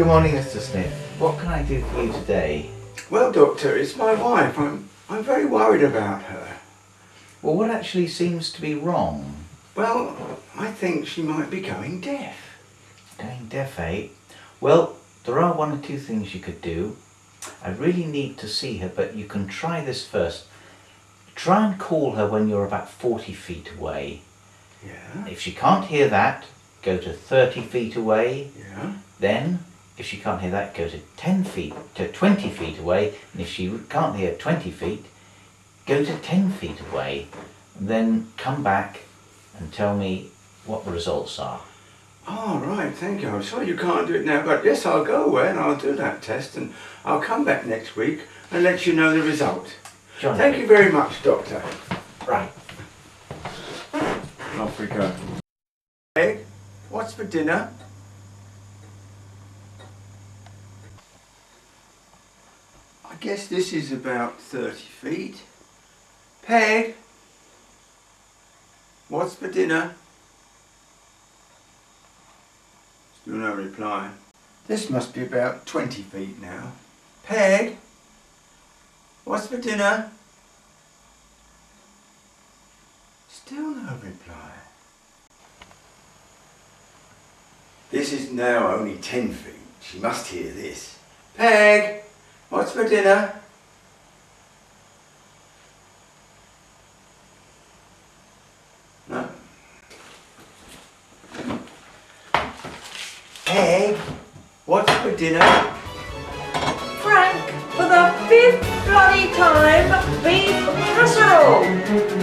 Good morning, Mr. Smith. What can I do for you today? Well, Doctor, it's my wife. I'm very worried about her. Well, what actually seems to be wrong? Well, I think she might be going deaf. Going deaf, eh? Well, there are one or two things you could do. I really need to see her, but you can try this first. Try and call her when you're about 40 feet away. Yeah? If she can't hear that, go to 30 feet away. Yeah? Then, if she can't hear that, go to 20 feet away. And if she can't hear 20 feet, go to 10 feet away. And then come back and tell me what the results are. Oh, right, thank you. I'm sorry you can't do it now, but yes, I'll go away and I'll do that test and I'll come back next week and let you know the result. Johnny. Thank you very much, Doctor. Right. Off we go. Egg, what's for dinner? I guess this is about 30 feet. Peg, what's for dinner? Still no reply. This must be about 20 feet now. Peg, what's for dinner? Still no reply. This is now only 10 feet. She must hear this. Peg, what's for dinner? No. Peg, what's for dinner? Frank, for the 5th bloody time, beef casserole!